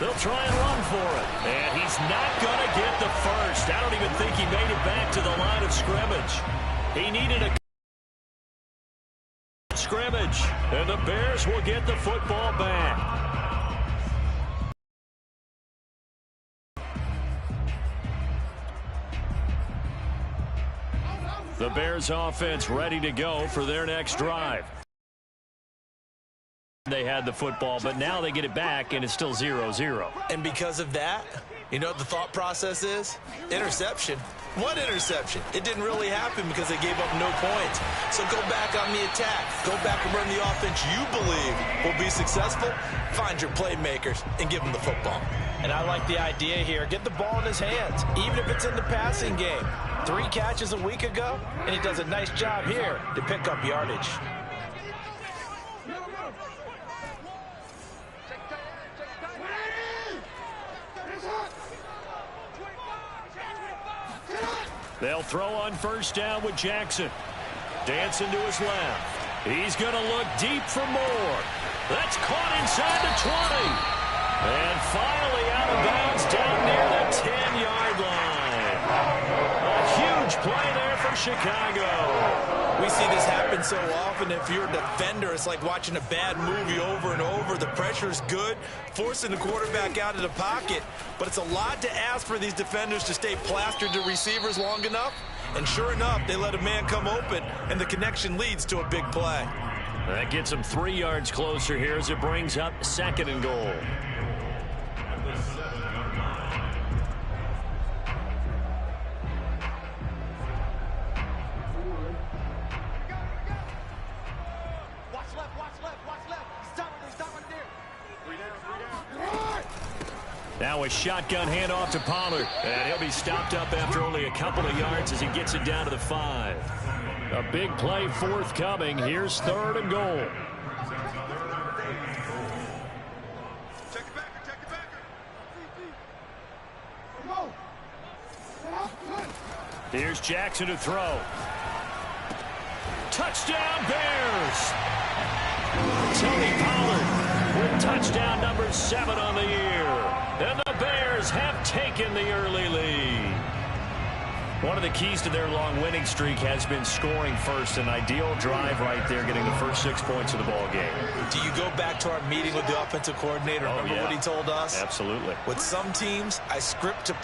They'll try and run for it. And he's not going to get the first. I don't even think he made it back to the line of scrimmage. He needed a scrimmage. And the Bears will get the football back. The Bears offense ready to go for their next drive. They had the football, but now they get it back, and it's still 0-0. And because of that, you know what the thought process is? Interception. What interception? It didn't really happen because they gave up no points. So go back on the attack. Go back and run the offense you believe will be successful. Find your playmakers and give them the football. And I like the idea here. Get the ball in his hands, even if it's in the passing game. 3 catches a week ago, and he does a nice job here to pick up yardage. They'll throw on first down with Jackson. Dancing to his left. He's going to look deep for more. That's caught inside the 20. And finally out of bounds down near the 10-yard line. A huge play there for Chicago. We see this happen so often. If you're a defender, it's like watching a bad movie over and over. The pressure's good, forcing the quarterback out of the pocket. But it's a lot to ask for these defenders to stay plastered to receivers long enough. And sure enough, they let a man come open, and the connection leads to a big play. That gets him 3 yards closer here as it brings up 2nd and goal. Now a shotgun handoff to Pollard. And he'll be stopped up after only a couple of yards as he gets it down to the 5. A big play forthcoming. Here's 3rd and goal. Here's Jackson to throw. Touchdown Bears! Tony Pollard with touchdown number 7 on the year. And the Bears have taken the early lead. One of the keys to their long winning streak has been scoring first. An ideal drive right there, getting the first 6 points of the ball game. Do you go back to our meeting with the offensive coordinator? Remember what he told us? Absolutely. With some teams, I script to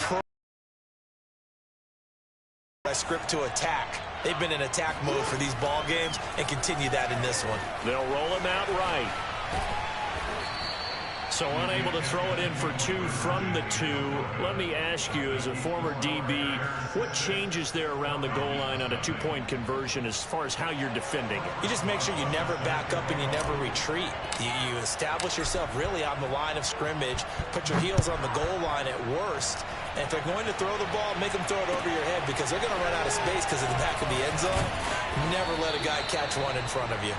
I script to attack. They've been in attack mode for these ball games and continue that in this one. They'll roll him out right. So unable to throw it in for 2 from the 2. Let me ask you, as a former DB, what changes there around the goal line on a 2-point conversion as far as how you're defending it? You just make sure you never back up and you never retreat. You establish yourself really on the line of scrimmage, put your heels on the goal line at worst, and if they're going to throw the ball, make them throw it over your head because they're going to run out of space because of the back of the end zone. Never let a guy catch one in front of you.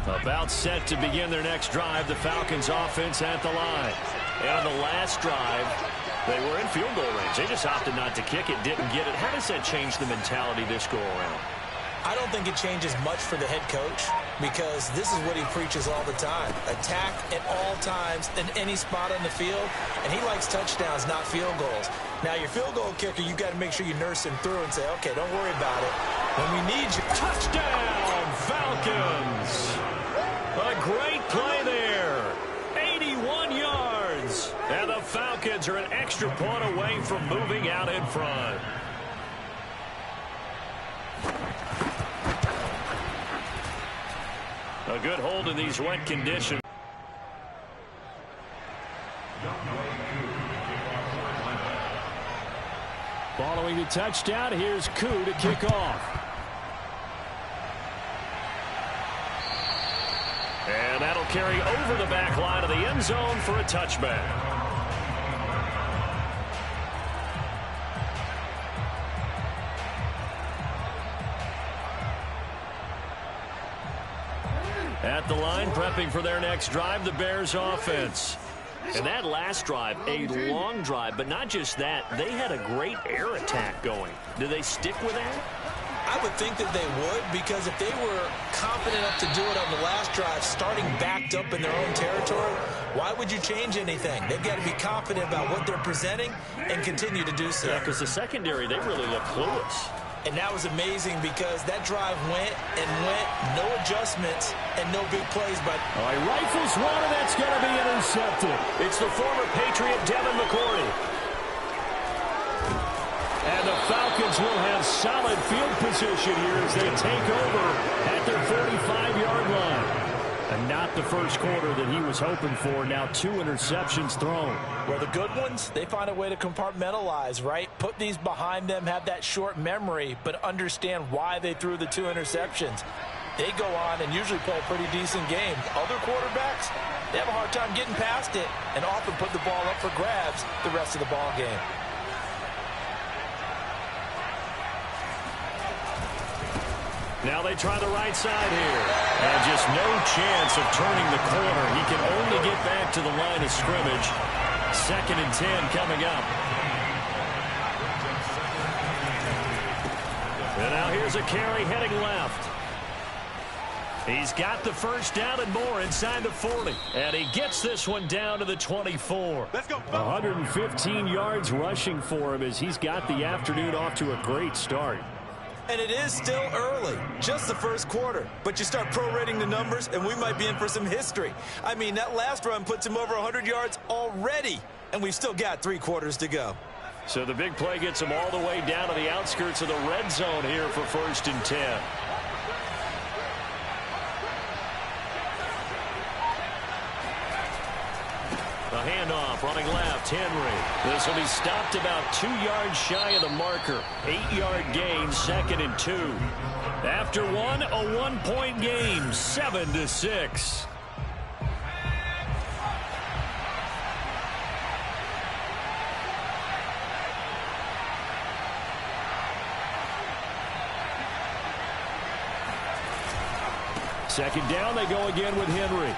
About set to begin their next drive, the Falcons offense at the line. And on the last drive, they were in field goal range. They just opted not to kick it, didn't get it. How does that change the mentality this go around? I don't think it changes much for the head coach because this is what he preaches all the time. Attack at all times in any spot on the field, and he likes touchdowns, not field goals. Now, your field goal kicker, you got to make sure you nurse him through and say, okay, don't worry about it. When we need you. Touchdown, Falcons! A great play there. 81 yards. And the Falcons are an extra point away from moving out in front. A good hold in these wet conditions. Following the touchdown, here's Koo to kick off. And that'll carry over the back line of the end zone for a touchback. at the line, prepping for their next drive, the Bears offense. And that last drive, a long drive, but not just that. They had a great air attack going. Do they stick with that? I would think that they would, because if they were confident enough to do it on the last drive, starting backed up in their own territory, why would you change anything? They've got to be confident about what they're presenting and continue to do so. Yeah, because the secondary, they really look clueless. And that was amazing because that drive went and went, no adjustments and no big plays. But all right, rifles one, and that's going to be intercepted. It's the former Patriot Devin McCourty. And the Falcons will have solid field position here as they take over at their 45-yard line. And not the first quarter that he was hoping for. Now 2 interceptions thrown. Well, the good ones, they find a way to compartmentalize, right? Put these behind them, have that short memory, but understand why they threw the 2 interceptions. They go on and usually play a pretty decent game. Other quarterbacks, they have a hard time getting past it and often put the ball up for grabs the rest of the ball game. Now they try the right side here. And just no chance of turning the corner. He can only get back to the line of scrimmage. 2nd and 10 coming up. And now here's a carry heading left. He's got the first down and more inside the 40. And he gets this one down to the 24. Let's go. 115 yards rushing for him as he's got the afternoon off to a great start. And it is still early, just the first quarter. But you start prorating the numbers, and we might be in for some history. I mean, that last run puts him over 100 yards already, and we've still got 3 quarters to go. So the big play gets him all the way down to the outskirts of the red zone here for 1st and 10. A handoff, running left, Henry. This will be stopped about 2 yards shy of the marker. 8-yard gain, 2nd and 2. After one, a 1-point game, 7-6. Second down, they go again with Henry.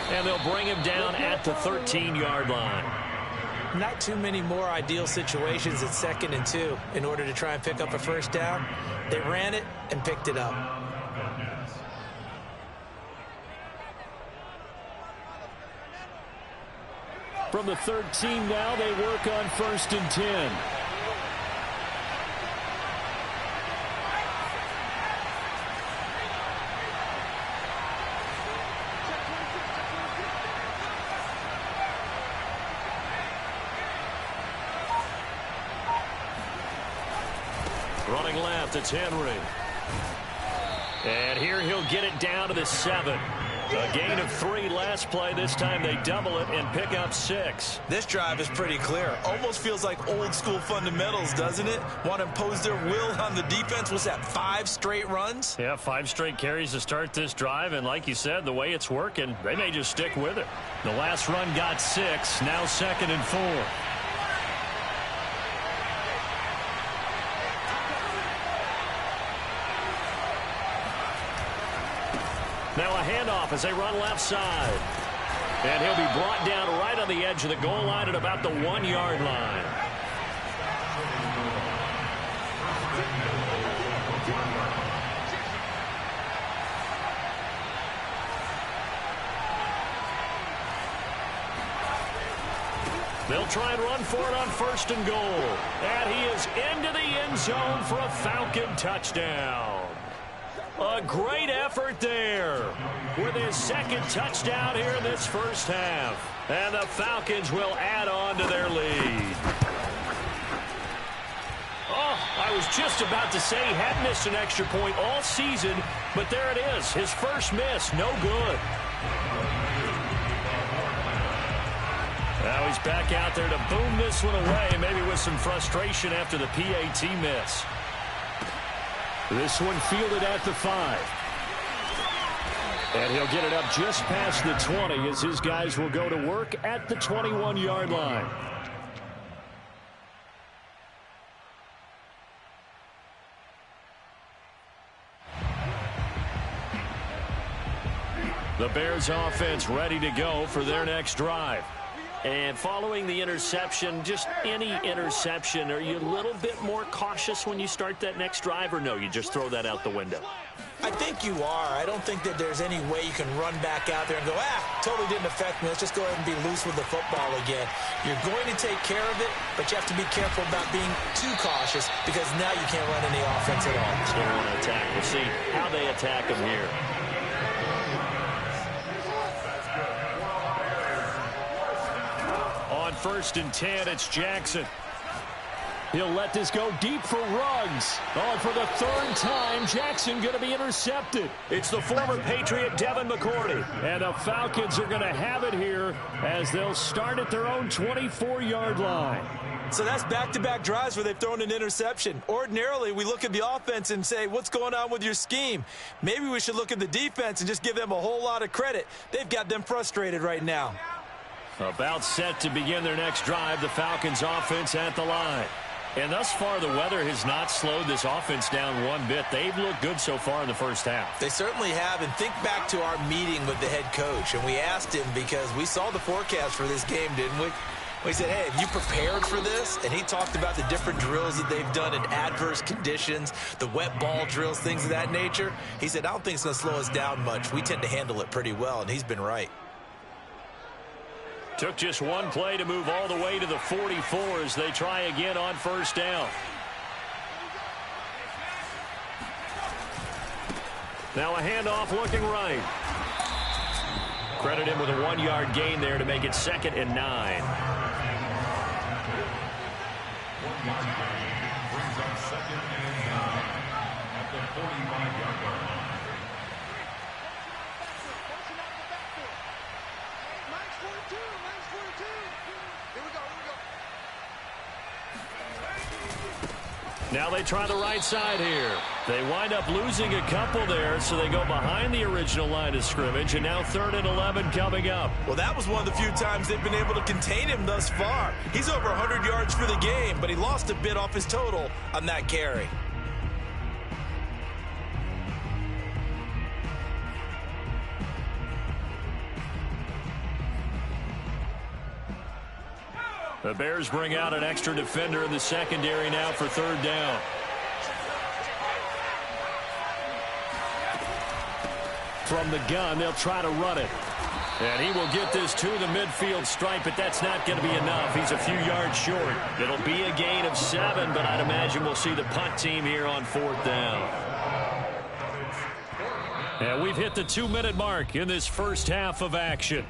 And they'll bring him down at the 13-yard line. Not too many more ideal situations at 2nd and 2 in order to try and pick up a first down. They ran it and picked it up. From the 13 now, they work on 1st and 10. Running left, it's Henry. And here he'll get it down to the 7. A gain of 3 last play. This time they double it and pick up 6. This drive is pretty clear. Almost feels like old-school fundamentals, doesn't it? Want to impose their will on the defense. What's that, 5 straight runs? Yeah, 5 straight carries to start this drive. And like you said, the way it's working, they may just stick with it. The last run got 6. Now 2nd and 4. Now a handoff as they run left side. And he'll be brought down right on the edge of the goal line at about the 1-yard line. They'll try and run for it on 1st and goal. And he is into the end zone for a Falcon touchdown. A great effort there with his 2nd touchdown here in this first half. And the Falcons will add on to their lead. Oh, I was just about to say he had missed an extra point all season, but there it is. His first miss, no good. Now he's back out there to boom this one away, maybe with some frustration after the PAT miss. This one fielded at the 5. And he'll get it up just past the 20 as his guys will go to work at the 21-yard line. The Bears offense ready to go for their next drive. And following the interception, just any interception, are you a little bit more cautious when you start that next drive, or no, you just throw that out the window? I think you are. I don't think that there's any way you can run back out there and go, totally didn't affect me. Let's just go ahead and be loose with the football again. You're going to take care of it, but you have to be careful about being too cautious because now you can't run any offense at all. Still want to attack. We'll see how they attack them here. On 1st and 10, it's Jackson. He'll let this go deep for Ruggs. Oh, for the 3rd time, Jackson going to be intercepted. It's the former Patriot Devin McCourty. And the Falcons are going to have it here as they'll start at their own 24-yard line. So that's back-to-back drives where they've thrown an interception. Ordinarily, we look at the offense and say, what's going on with your scheme? Maybe we should look at the defense and just give them a whole lot of credit. They've got them frustrated right now. About set to begin their next drive, the Falcons offense at the line. And thus far, the weather has not slowed this offense down one bit. They've looked good so far in the first half. They certainly have. And think back to our meeting with the head coach. And we asked him because we saw the forecast for this game, didn't we? We said, hey, have you prepared for this? And he talked about the different drills that they've done in adverse conditions, the wet ball drills, things of that nature. He said, I don't think it's going to slow us down much. We tend to handle it pretty well, and he's been right. Took just one play to move all the way to the 44 as they try again on 1st down. Now a handoff looking right. Credit him with a 1-yard gain there to make it 2nd and 9. 1 yard gain brings up 2nd and 9 at the 45-yard line. Now they try the right side here. They wind up losing a couple there, so they go behind the original line of scrimmage, and now 3rd and 11 coming up. Well, that was one of the few times they've been able to contain him thus far. He's over 100 yards for the game, but he lost a bit off his total on that carry. The Bears bring out an extra defender in the secondary now for 3rd down. From the gun, they'll try to run it. And he will get this to the midfield stripe, but that's not going to be enough. He's a few yards short. It'll be a gain of 7, but I'd imagine we'll see the punt team here on 4th down. And we've hit the 2-minute mark in this first half of action.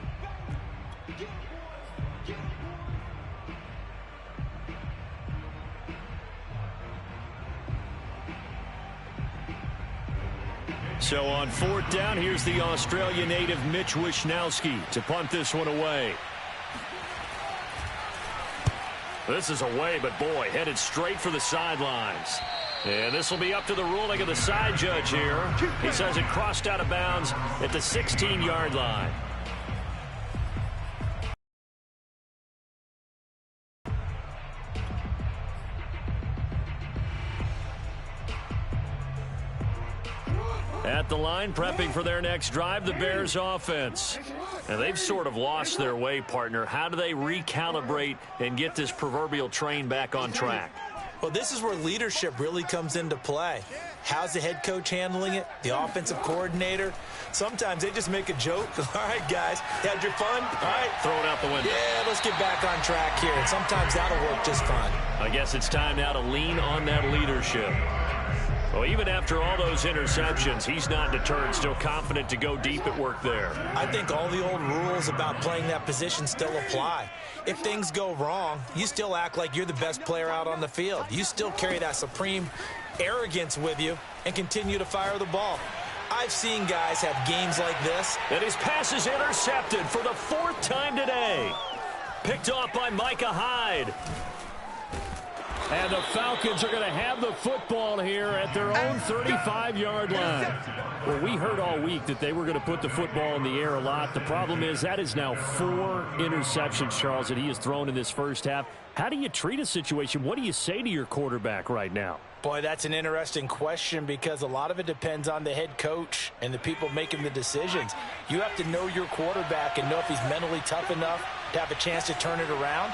So on 4th down, here's the Australia native Mitch Wishnowsky to punt this one away. This is away, but boy, headed straight for the sidelines. And this will be up to the ruling of the side judge here. He says it crossed out of bounds at the 16-yard line. At the line, prepping for their next drive, the Bears offense. And they've sort of lost their way, partner. How do they recalibrate and get this proverbial train back on track? Well, this is where leadership really comes into play. How's the head coach handling it? The offensive coordinator? Sometimes they just make a joke. All right, guys, had your fun? All right. Throw it out the window. Yeah, let's get back on track here. And sometimes that'll work just fine. I guess it's time now to lean on that leadership. Well, even after all those interceptions, he's not deterred, still confident to go deep at work there. I think all the old rules about playing that position still apply. If things go wrong, you still act like you're the best player out on the field. You still carry that supreme arrogance with you and continue to fire the ball. I've seen guys have games like this. And his pass is intercepted for the 4th time today. Picked off by Micah Hyde. And the Falcons are going to have the football here at their own 35-yard line. Well, we heard all week that they were going to put the football in the air a lot. The problem is that is now 4 interceptions, Charles, that he has thrown in this first half. How do you treat a situation? What do you say to your quarterback right now? Boy, that's an interesting question because a lot of it depends on the head coach and the people making the decisions. You have to know your quarterback and know if he's mentally tough enough to have a chance to turn it around.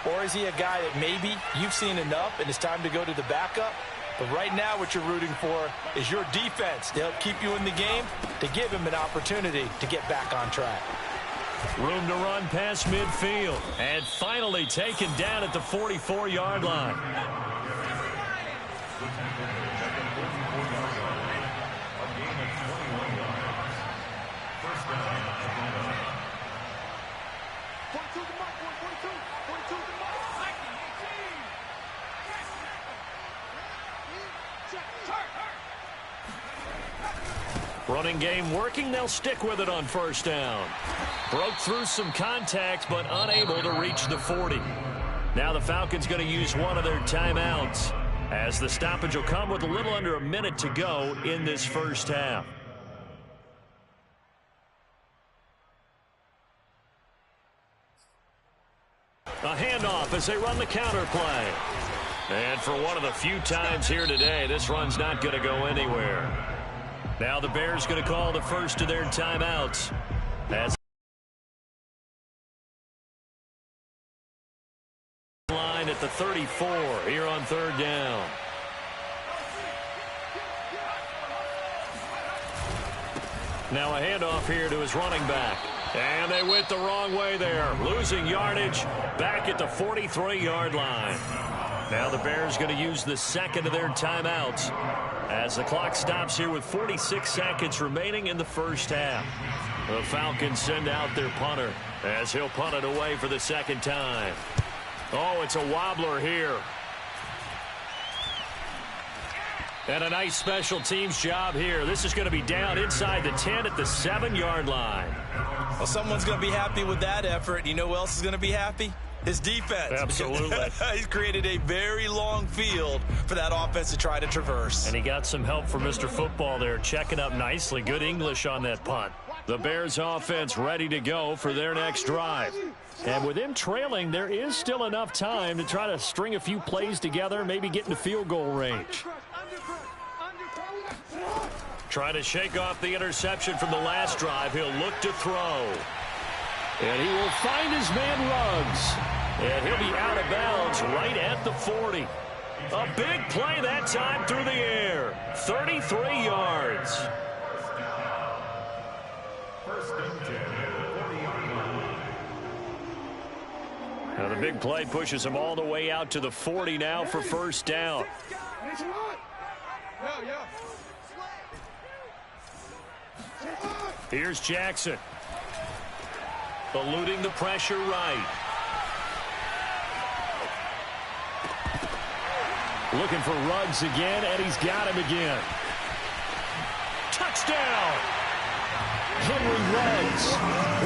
Or is he a guy that maybe you've seen enough and it's time to go to the backup? But right now what you're rooting for is your defense to help keep you in the game, to give him an opportunity to get back on track. Room to run past midfield. And finally taken down at the 44-yard line. Running game working. They'll stick with it on first down. Broke through some contact, but unable to reach the 40. Now the Falcons going to use one of their timeouts, as the stoppage will come with a little under a minute to go in this first half. A handoff as they run the counter play. And for one of the few times here today, this run's not going to go anywhere. Now the Bears going to call the first of their timeouts. As line at the 34 here on third down. Now a handoff here to his running back. And they went the wrong way there. Losing yardage back at the 43-yard line. Now the Bears going to use the second of their timeouts as the clock stops here with 46 seconds remaining in the first half. The Falcons send out their punter as he'll punt it away for the second time. Oh, it's a wobbler here. And a nice special teams job here. This is going to be down inside the 10 at the 7-yard line. Well, someone's going to be happy with that effort. You know who else is going to be happy? His defense. Absolutely. He's created a very long field for that offense to try to traverse. And he got some help from Mr. Football there, checking up nicely. Good English on that punt. The Bears offense ready to go for their next drive. And with them trailing, there is still enough time to try to string a few plays together, maybe get into field goal range. Trying to shake off the interception from the last drive. He'll look to throw. And he will find his man Ruggs. And he'll be out of bounds right at the 40. A big play that time through the air. 33 yards. Now the big play pushes him all the way out to the 40 now for first down. Here's Jackson. Eluding the pressure right. Looking for Ruggs again, and he's got him again. Touchdown! Henry Ruggs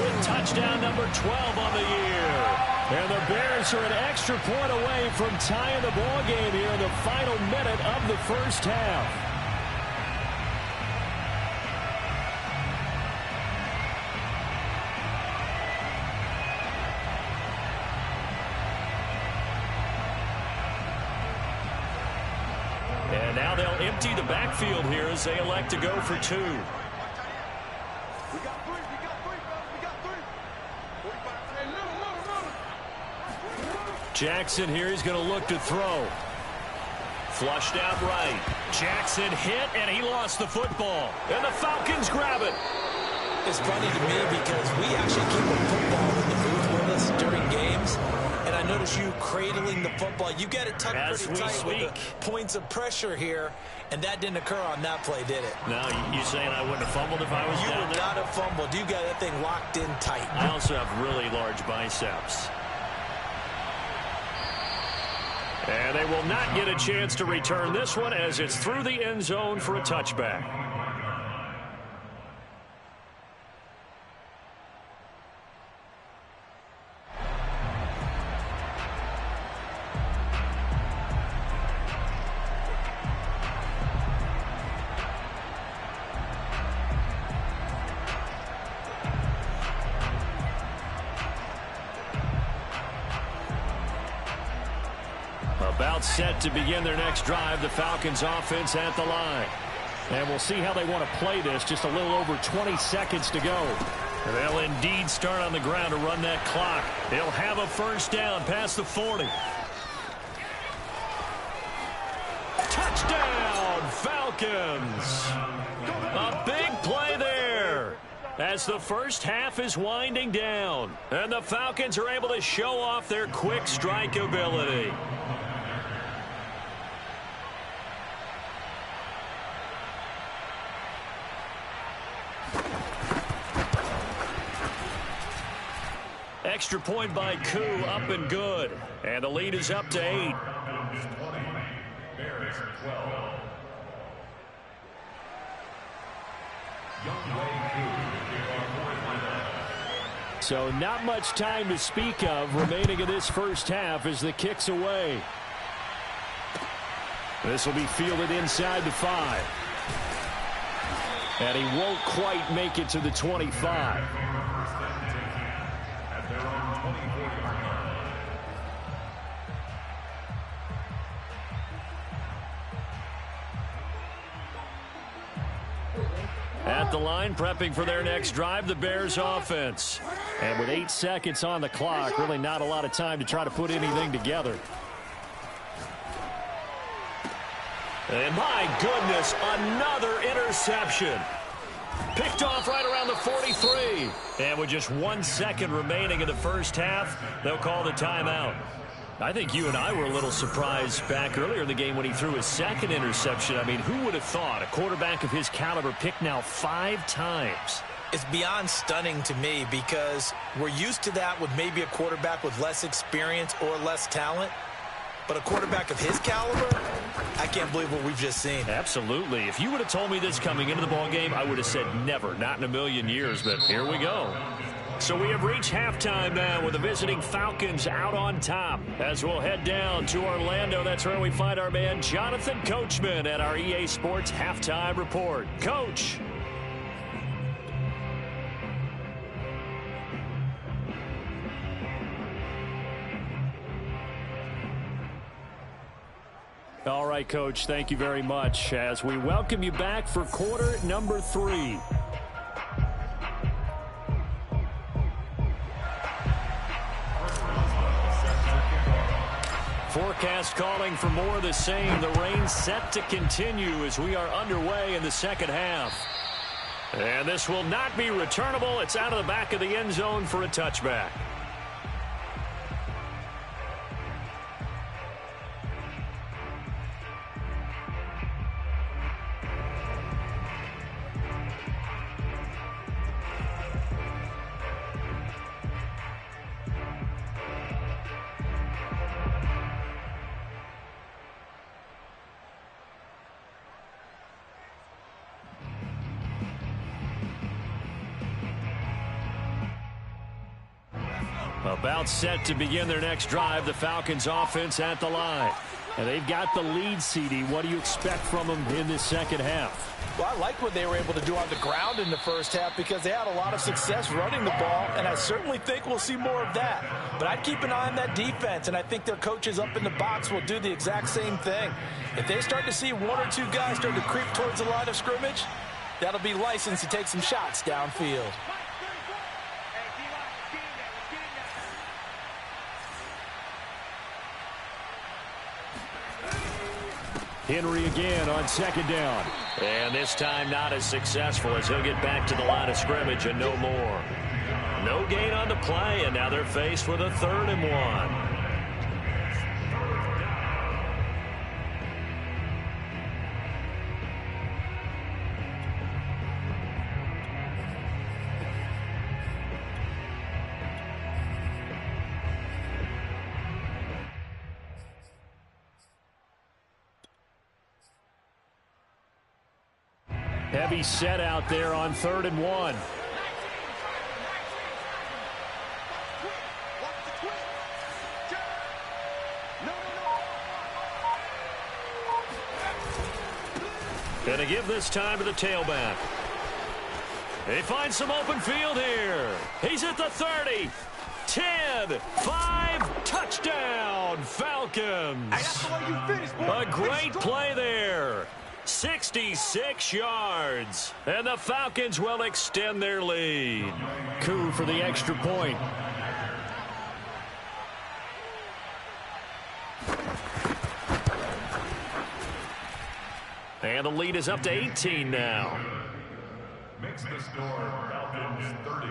with touchdown number 12 on the year. And the Bears are an extra point away from tying the ball game here in the final minute of the first half. And now they'll empty the backfield here as they elect to go for two. Jackson here, he's going to look to throw. Flushed out right. Jackson hit, and he lost the football. And the Falcons grab it. It's funny to me because we actually keep a football in the booth with us during games. And I notice you cradling the football. You get it tucked pretty tight with the points of pressure here. And that didn't occur on that play, did it? No, you saying I wouldn't have fumbled if I was down there? You would not have fumbled. You got that thing locked in tight. I also have really large biceps. And they will not get a chance to return this one as it's through the end zone for a touchback. About set to begin their next drive, the Falcons offense at the line. And we'll see how they want to play this. Just a little over 20 seconds to go. They'll indeed start on the ground to run that clock. They'll have a first down past the 40. Touchdown, Falcons. A big play there as the first half is winding down. And the Falcons are able to show off their quick strike ability. Extra point by Koo, up and good. And the lead is up to 8. Bears 12. So not much time to speak of remaining in this first half as the kick's away. This will be fielded inside the 5. And he won't quite make it to the 25. At the line, prepping for their next drive, the Bears offense. And with 8 seconds on the clock, really not a lot of time to try to put anything together. And my goodness, another interception. Picked off right around the 43. And with just 1 second remaining in the first half, they'll call the timeout. I think you and I were a little surprised back earlier in the game when he threw his second interception. I mean, who would have thought a quarterback of his caliber picked now 5 times? It's beyond stunning to me because we're used to that with maybe a quarterback with less experience or less talent. But a quarterback of his caliber, I can't believe what we've just seen. Absolutely. If you would have told me this coming into the ballgame, I would have said never, not in a million years. But here we go. So we have reached halftime now with the visiting Falcons out on top. As we'll head down to Orlando, that's where we find our man Jonathan Coachman at our EA Sports Halftime Report. Coach. All right, Coach, thank you very much as we welcome you back for quarter number 3. Forecast calling for more of the same. The rain set to continue as we are underway in the second half. And this will not be returnable. It's out of the back of the end zone for a touchback. About set to begin their next drive, the Falcons offense at the line. And they've got the lead, CD. What do you expect from them in this second half? Well, I like what they were able to do on the ground in the first half because they had a lot of success running the ball, and I certainly think we'll see more of that. But I'd keep an eye on that defense, and I think their coaches up in the box will do the exact same thing. If they start to see 1 or 2 guys start to creep towards the line of scrimmage, that'll be licensed to take some shots downfield. Henry again on second down. And this time not as successful as he'll get back to the line of scrimmage and no more. No gain on the play, and now they're faced with a 3rd and 1. Heavy set out there on 3rd and 1. Gonna give this time to the tailback. They find some open field here. He's at the 30. 10, 5, touchdown, Falcons. A great play there. 66 yards. And the Falcons will extend their lead. Coup for the extra point. And the lead is up to 18 now. Makes the score Falcons 30,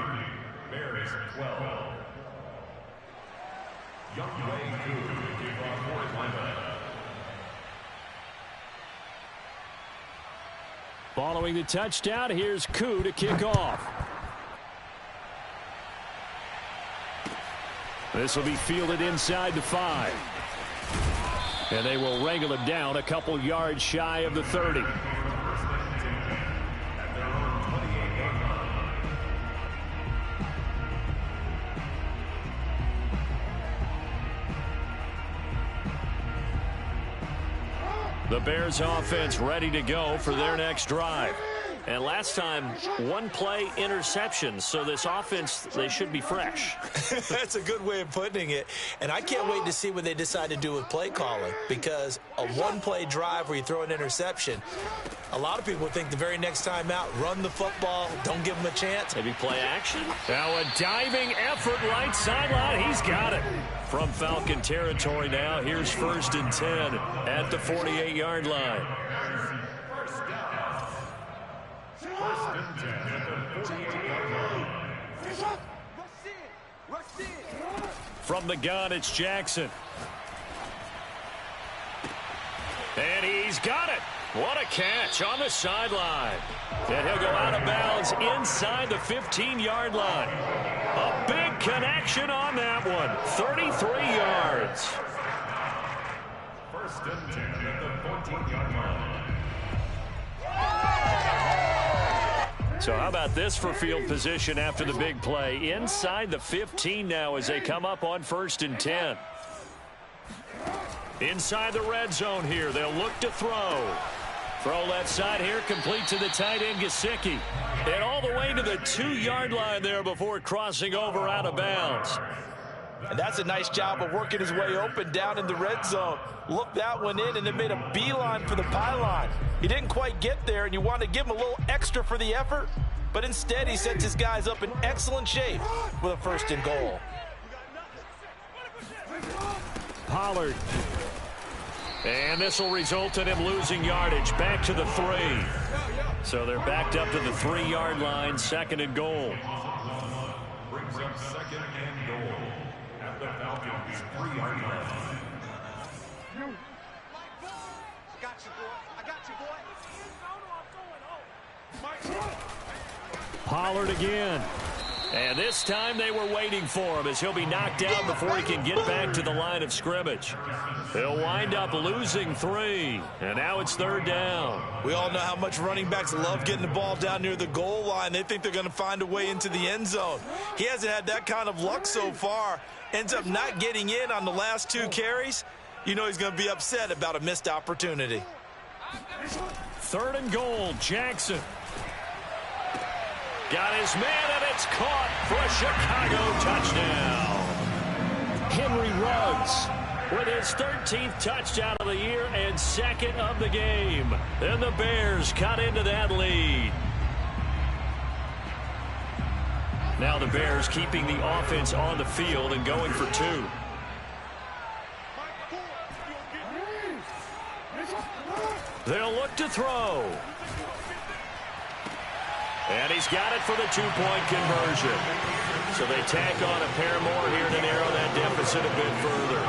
Bears 12. Young Wei Koo to kick off for Atlanta. Following the touchdown, here's Koo to kick off. This will be fielded inside the 5. And they will wrangle him down a couple yards shy of the 30. The Bears offense ready to go for their next drive. And last time, one play interception. So this offense, they should be fresh. That's a good way of putting it. And I can't wait to see what they decide to do with play calling. Because a one-play drive where you throw an interception, a lot of people think the very next time out, run the football, don't give them a chance. Maybe play action. Now a diving effort right sideline. He's got it. From Falcon territory now, here's 1st and 10 at the 48-yard line. From the gun, it's Jackson. And he's got it. What a catch on the sideline. And he'll go out of bounds inside the 15-yard line. A big connection on that one. 33 yards. 1st and 10 at the 14-yard line. So how about this for field position after the big play? Inside the 15 now as they come up on 1st and 10. Inside the red zone here. They'll look to throw. Throw left side here, complete to the tight end, Gesicki. And all the way to the 2-yard line there before crossing over out of bounds. And that's a nice job of working his way open down in the red zone. Looked that one in and then made a beeline for the pylon. He didn't quite get there, and you want to give him a little extra for the effort. But instead, he sets his guys up in excellent shape with a 1st and goal. Pollard. And this will result in him losing yardage back to the 3. So they're backed up to the 3-yard line, 2nd and goal. Brings up 2nd and goal at the Falcons 3-yard line. Pollard again. And this time they were waiting for him as he'll be knocked down before he can get back to the line of scrimmage. He'll wind up losing 3. And now it's 3rd down. We all know how much running backs love getting the ball down near the goal line. They think they're going to find a way into the end zone. He hasn't had that kind of luck so far. Ends up not getting in on the last 2 carries. You know he's going to be upset about a missed opportunity. 3rd and goal, Jackson. Got his man, and it's caught for a Chicago touchdown. Henry Ruggs with his 13th touchdown of the year and 2nd of the game. And the Bears cut into that lead. Now the Bears keeping the offense on the field and going for 2. They'll look to throw. And he's got it for the 2-point conversion. So they tack on a pair more here to narrow that deficit a bit further.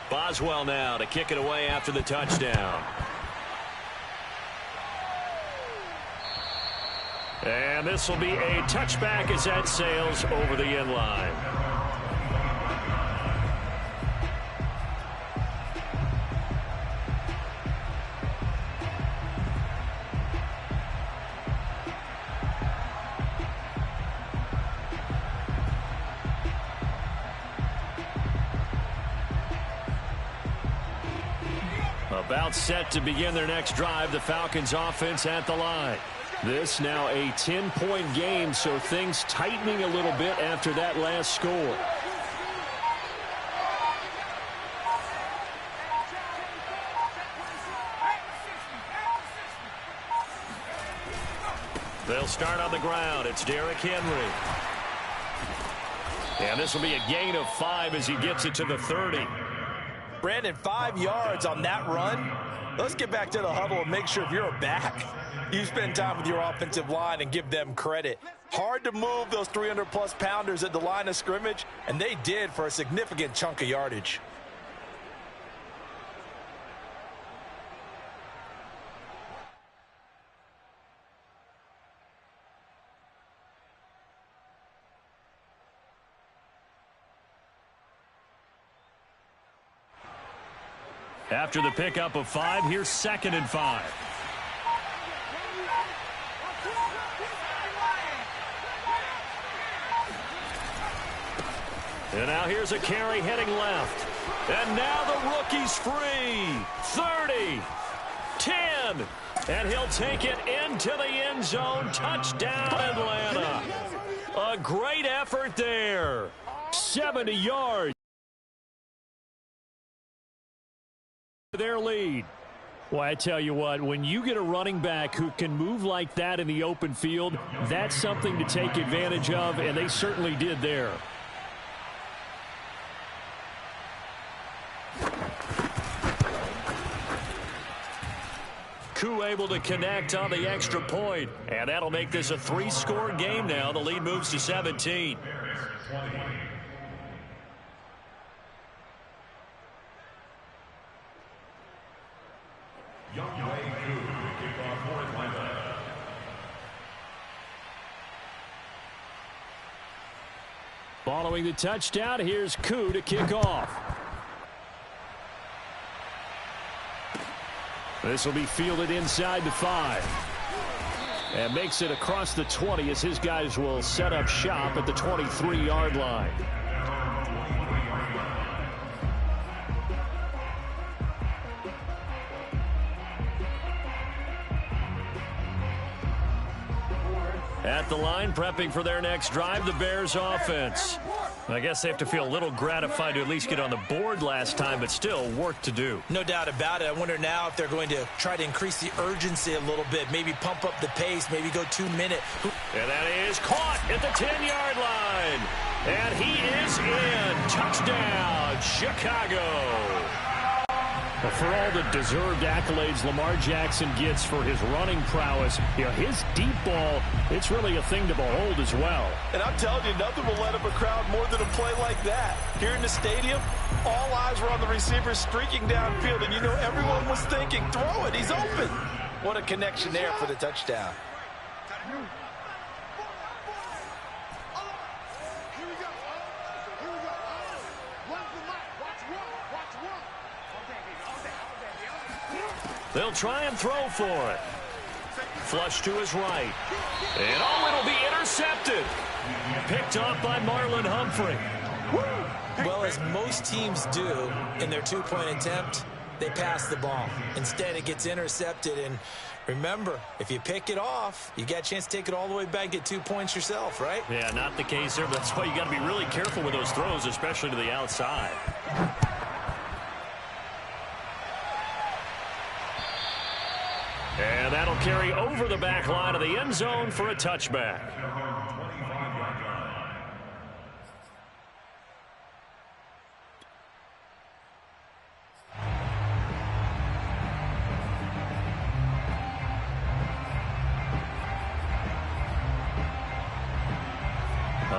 Boswell now to kick it away after the touchdown. And this will be a touchback as that sails over the end line. About set to begin their next drive, the Falcons offense at the line. This now a 10-point game, so things tightening a little bit after that last score. They'll start on the ground. It's Derrick Henry. And this will be a gain of 5 as he gets it to the 30. Brandon, 5 yards on that run. Let's get back to the huddle and make sure if you're back, you spend time with your offensive line and give them credit. Hard to move those 300-plus pounders at the line of scrimmage, and they did for a significant chunk of yardage. After the pickup of 5, here's 2nd and 5. And now here's a carry heading left. And now the rookie's free. 30, 10, and he'll take it into the end zone. Touchdown, Atlanta. A great effort there. 70 yards. Their lead. Well, I tell you what, when you get a running back who can move like that in the open field, that's something to take advantage of, and they certainly did there. Koo able to connect on the extra point, and that'll make this a 3-score game now. The lead moves to 17. Following the touchdown, here's Koo to kick off. This will be fielded inside the 5. And makes it across the 20 as his guys will set up shop at the 23-yard line. At the line, prepping for their next drive, the Bears offense. I guess they have to feel a little gratified to at least get on the board last time, but still work to do. No doubt about it. I wonder now if they're going to try to increase the urgency a little bit, maybe pump up the pace, maybe go 2-minute. And that is caught at the 10-yard line. And he is in. Touchdown, Chicago. For all the deserved accolades Lamar Jackson gets for his running prowess, you know, his deep ball, it's really a thing to behold as well. And I'm telling you, nothing will let up a crowd more than a play like that. Here in the stadium, all eyes were on the receiver streaking downfield, and you know everyone was thinking, throw it, he's open. What a connection there for the touchdown. They'll try and throw for it. Flush to his right. And oh, it'll be intercepted. Picked off by Marlon Humphrey. Well, as most teams do in their 2-point attempt, they pass the ball. Instead, it gets intercepted. And remember, if you pick it off, you got a chance to take it all the way back, get 2 points yourself, right? Yeah, not the case there. But that's why you got to be really careful with those throws, especially to the outside. And that'll carry over the back line of the end zone for a touchback.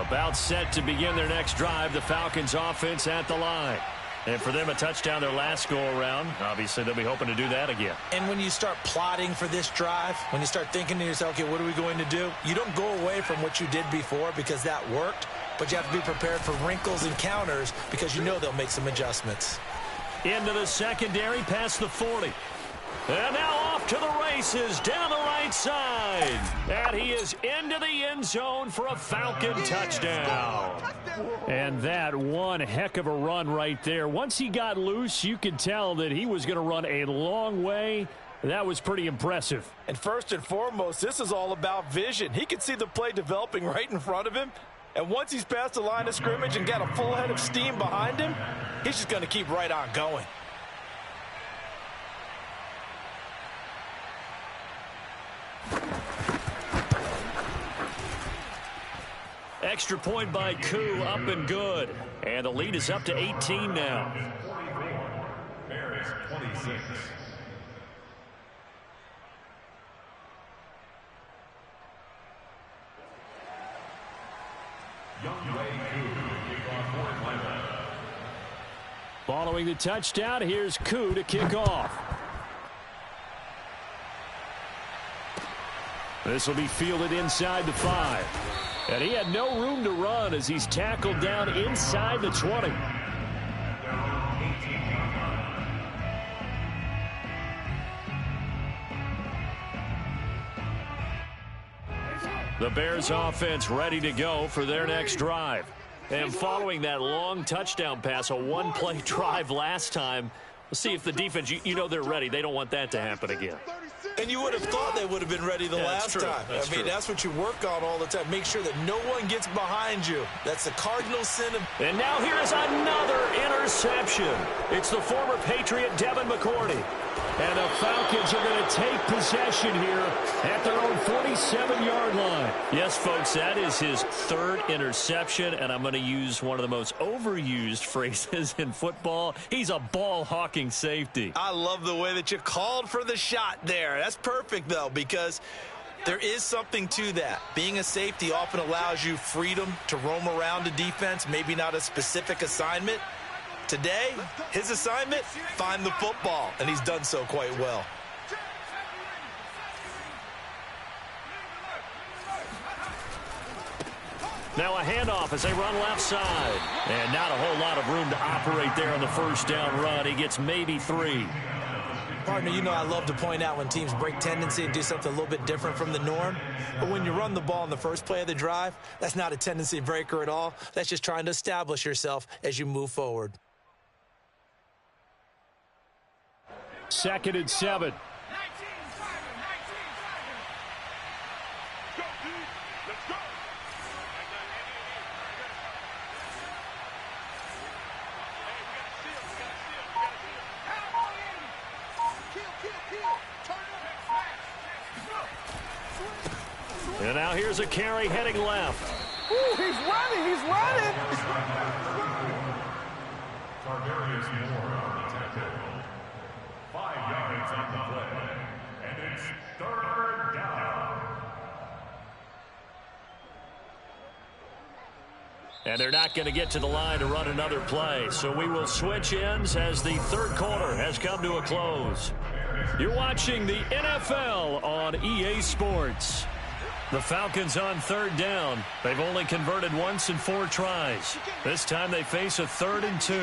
About set to begin their next drive, the Falcons offense at the line. And for them, a touchdown their last go-around. Obviously, they'll be hoping to do that again. And when you start plotting for this drive, when you start thinking to yourself, okay, what are we going to do? You don't go away from what you did before because that worked, but you have to be prepared for wrinkles and counters because you know they'll make some adjustments. Into the secondary, past the 40. And now off to the races, down the right right side. And he is into the end zone for a Falcon touchdown. And that one heck of a run right there. Once he got loose, you could tell that he was going to run a long way. That was pretty impressive. And first and foremost, this is all about vision. He could see the play developing right in front of him. And once he's past the line of scrimmage and got a full head of steam behind him, he's just going to keep right on going. Extra point by Koo, up and good. And the lead is up to 18 now. 44, Bears 26. Following the touchdown, here's Koo to kick off. This will be fielded inside the 5. And he had no room to run as he's tackled down inside the 20. The Bears offense ready to go for their next drive. And following that long touchdown pass, a one-play drive last time, we'll see if the defense, you know they're ready. They don't want that to happen again. And you would have thought they would have been ready the last time. I mean, that's what you work on all the time. Make sure that no one gets behind you. That's the cardinal sin. And now here is another interception. It's the former Patriot Devin McCourty. And the Falcons are going to take possession here at their own 47-yard line. Yes, folks, that is his third interception, and I'm going to use one of the most overused phrases in football. He's a ball-hawking safety. I love the way that you called for the shot there. That's perfect, though, because there is something to that. Being a safety often allows you freedom to roam around the defense, maybe not a specific assignment. Today, his assignment, find the football, and he's done so quite well. Now a handoff as they run left side. And not a whole lot of room to operate there on the first down run. He gets maybe 3. Partner, you know I love to point out when teams break tendency and do something a little bit different from the norm. But when you run the ball in the first play of the drive, that's not a tendency breaker at all. That's just trying to establish yourself as you move forward. 2nd and 7. And now here's a carry heading left. Ooh, he's running, he's running. Tarvarius Moore on the tackle. 5 yards on the play. And it's 3rd down. And they're not going to get to the line to run another play. So we will switch ends as the third quarter has come to a close. You're watching the NFL on EA Sports. The Falcons on 3rd down. They've only converted once in 4 tries. This time they face a 3rd and 2.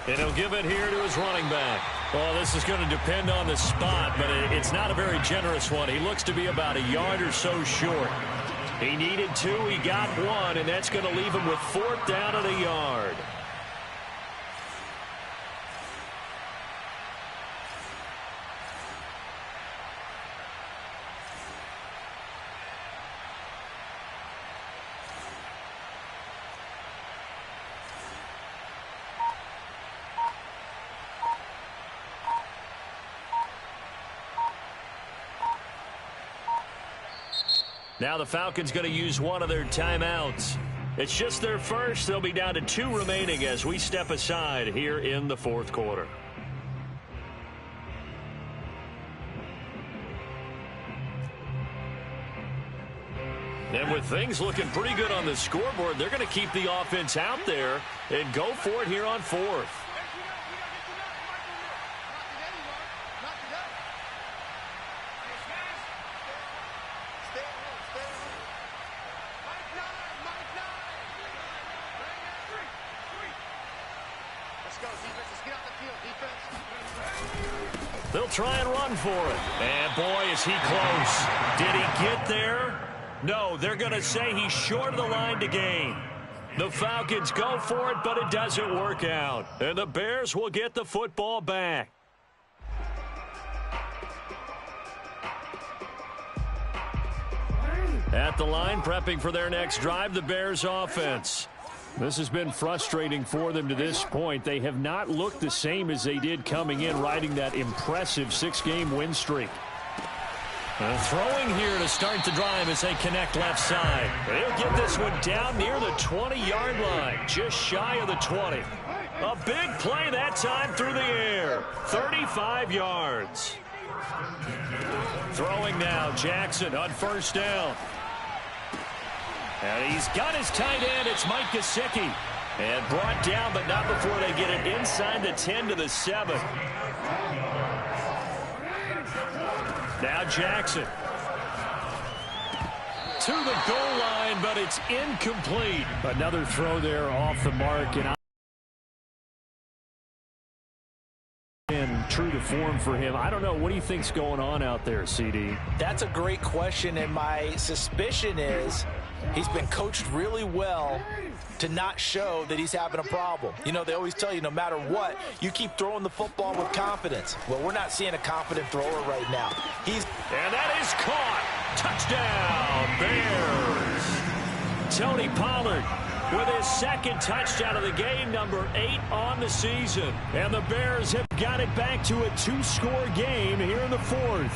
And he'll give it here to his running back. Well, this is going to depend on the spot, but it's not a very generous one. He looks to be about a yard or so short. He needed 2, he got 1, and that's going to leave him with 4th down and a yard. Now the Falcons going to use one of their timeouts. It's just their first. They'll be down to 2 remaining as we step aside here in the 4th quarter. And with things looking pretty good on the scoreboard, they're going to keep the offense out there and go for it here on 4th. Let's go. They'll try and run for it. And, boy, is he close. Did he get there? No, they're going to say he's short of the line to gain. The Falcons go for it, but it doesn't work out. And the Bears will get the football back. At the line, prepping for their next drive, the Bears offense. This has been frustrating for them to this point. They have not looked the same as they did coming in, riding that impressive 6-game win streak. Throwing here to start the drive as they connect left side. They'll get this one down near the 20-yard line, just shy of the 20. A big play that time through the air, 35 yards. Throwing now, Jackson on first down. And he's got his tight end. It's Mike Gesicki. And brought down, but not before they get it inside the 10 to the 7. Now Jackson. To the goal line, but it's incomplete. Another throw there off the mark. And true to form for him. I don't know. What do you think's going on out there, CD? That's a great question, and my suspicion is he's been coached really well to not show that he's having a problem. You know, they always tell you no matter what, you keep throwing the football with confidence. Well, we're not seeing a confident thrower right now. And that is caught. Touchdown, Bears. Tony Pollard with his second touchdown of the game, number 8 on the season. And the Bears have got it back to a 2-score game here in the 4th.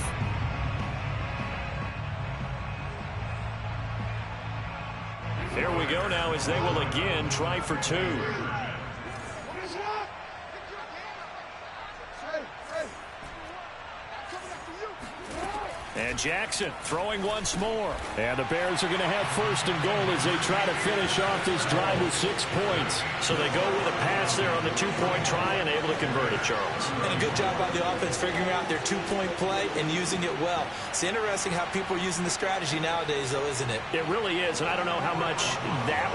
Here we go now as they will again try for 2. And Jackson throwing once more. And the Bears are going to have first and goal as they try to finish off this drive with 6 points. So they go with a pass there on the 2-point try and able to convert it, Charles. And a good job by the offense figuring out their 2-point play and using it well. It's interesting how people are using the strategy nowadays, though, isn't it? It really is, and I don't know how much that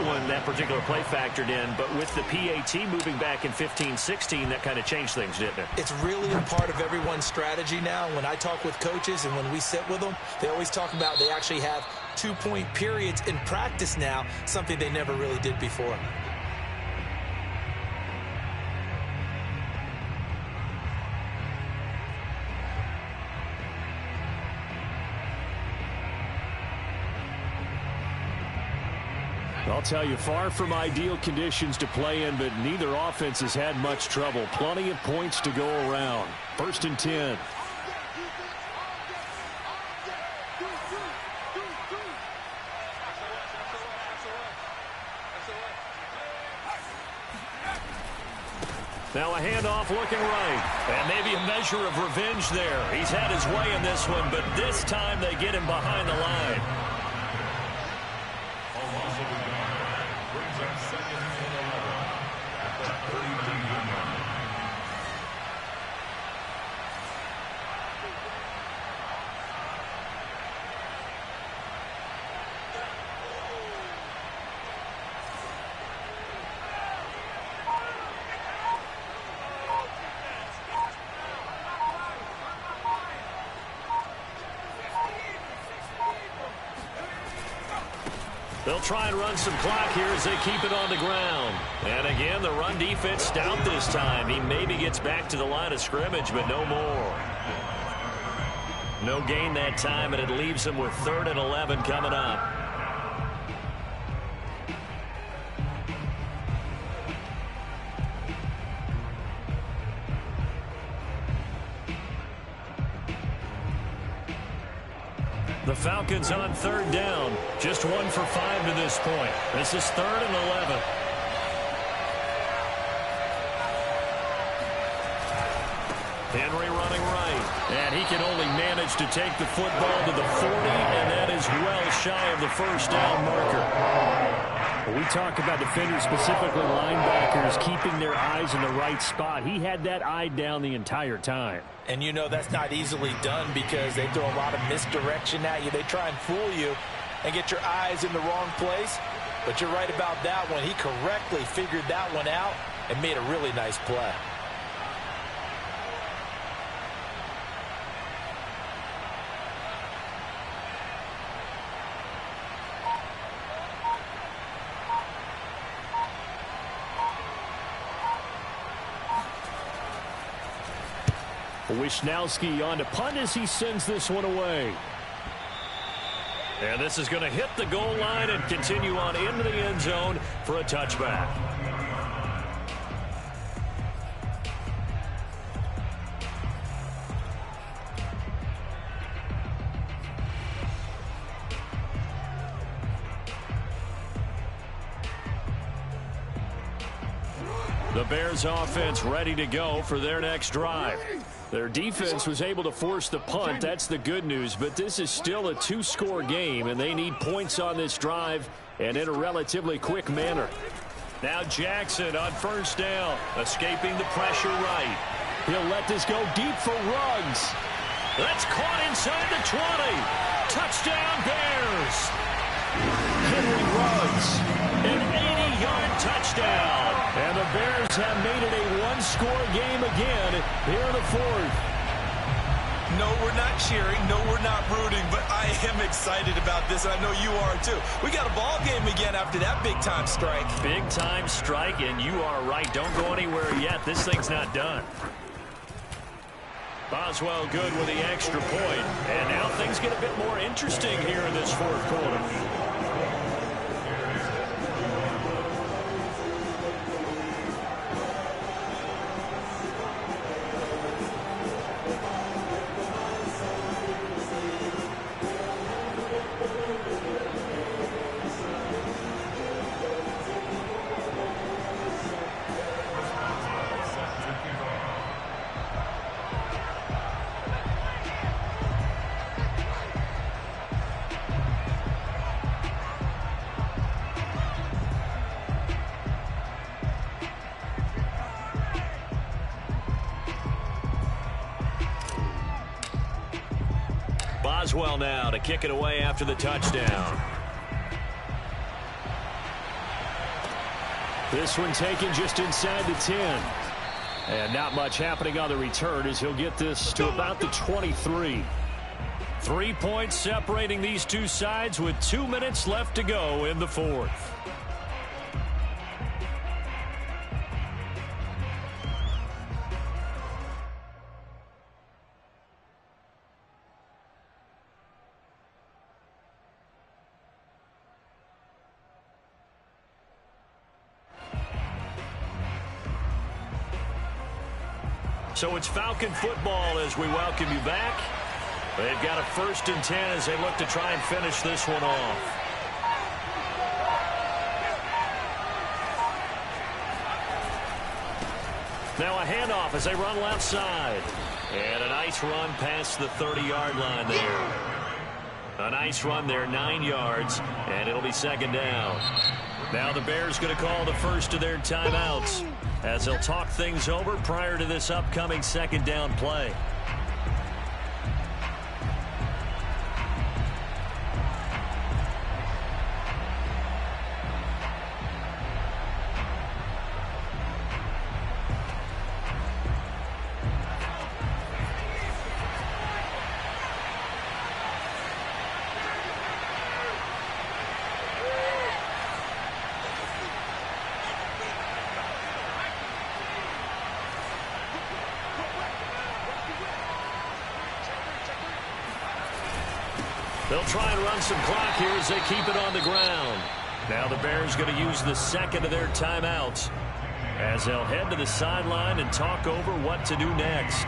particular play factored in, but with the PAT moving back in 15-16, that kind of changed things, didn't it? It's really a part of everyone's strategy now. When I talk with coaches and when we sit with them, they always talk about they actually have 2-point periods in practice now, something they never really did before. I'll tell you, far from ideal conditions to play in, but neither offense has had much trouble. Plenty of points to go around. 1st and 10. Now a handoff looking right. And maybe a measure of revenge there. He's had his way in this one, but this time they get him behind the line. They'll try and run some clock here as they keep it on the ground. And again, the run defense stout this time. He maybe gets back to the line of scrimmage, but no more. No gain that time, and it leaves them with 3rd and 11 coming up. The Falcons on 3rd down. Just 1 for 5 to this point. This is 3rd and 11. Henry running right. And he can only manage to take the football to the 40, and that is well shy of the 1st down marker. We talk about defenders, specifically linebackers, keeping their eyes in the right spot. He had that eye down the entire time. And you know that's not easily done because they throw a lot of misdirection at you. They try and fool you and get your eyes in the wrong place. But you're right about that one. He correctly figured that one out and made a really nice play. Wisnowski on to punt as he sends this one away. And this is going to hit the goal line and continue on into the end zone for a touchback. The Bears offense ready to go for their next drive. Their defense was able to force the punt. That's the good news. But this is still a two-score game, and they need points on this drive and in a relatively quick manner. Now Jackson on first down, escaping the pressure right. He'll let this go deep for Ruggs. That's caught inside the 20. Touchdown, Bears. Henry Ruggs, an 80-yard touchdown. And the Bears have made it a one-score game again here in the fourth. No, we're not cheering. No, we're not rooting. But I am excited about this. I know you are, too. We got a ball game again after that big-time strike. Big-time strike, and you are right. Don't go anywhere yet. This thing's not done. Boswell good with the extra point. And now things get a bit more interesting here in this fourth quarter. Boswell now to kick it away after the touchdown. This one taken just inside the 10. And not much happening on the return as he'll get this to about the 23. 3 points separating these two sides with 2 minutes left to go in the fourth. So it's Falcon football as we welcome you back. They've got a 1st and 10 as they look to try and finish this one off. Now a handoff as they run left side. And a nice run past the 30-yard line there. A nice run there, 9 yards, and it'll be 2nd down. Now the Bears going to call the first of their timeouts as they'll talk things over prior to this upcoming 2nd down play. They'll try and run some clock here as they keep it on the ground. Now the Bears going to use the 2nd of their timeouts as they'll head to the sideline and talk over what to do next.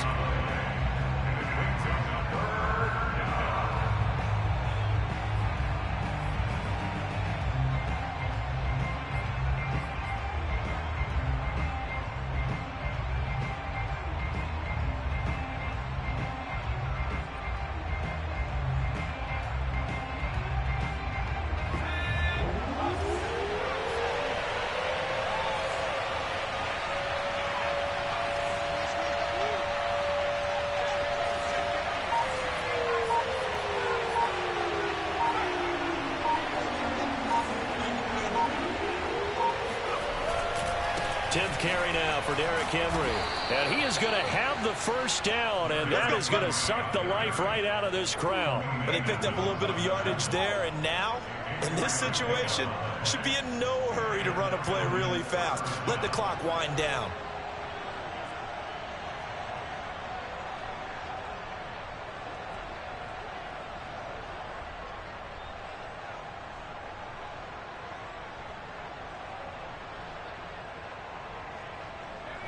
Carry now for Derrick Henry. And he is going to have the 1st down, and that is going to suck the life right out of this crowd. But he picked up a little bit of yardage there, and now, in this situation, should be in no hurry to run a play really fast. Let the clock wind down.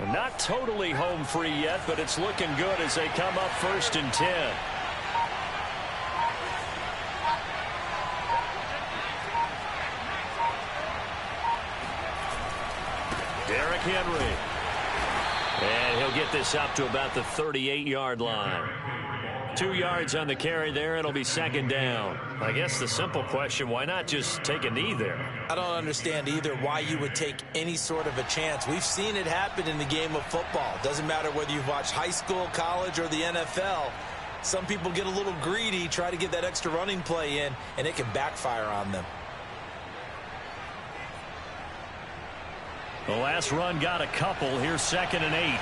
Not totally home free yet, but it's looking good as they come up 1st and 10. Derrick Henry. And he'll get this up to about the 38-yard line. 2 yards on the carry there. It'll be 2nd down. I guess the simple question, why not just take a knee there? I don't understand either why you would take any sort of a chance. We've seen it happen in the game of football. Doesn't matter whether you've watched high school, college, or the NFL. Some people get a little greedy, try to get that extra running play in, and it can backfire on them. The last run got a couple. Here's 2nd and 8.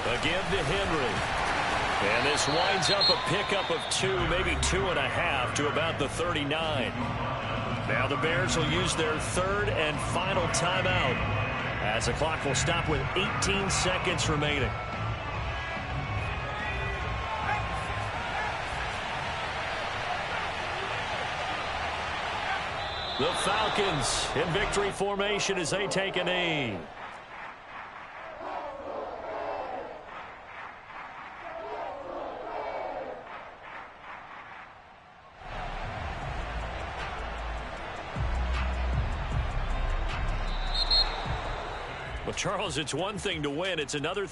A give to Henry. And this winds up a pickup of 2, maybe 2.5 to about the 39. Now the Bears will use their 3rd and final timeout as the clock will stop with 18 seconds remaining. The Falcons in victory formation as they take a knee. Well, Charles, it's one thing to win. It's another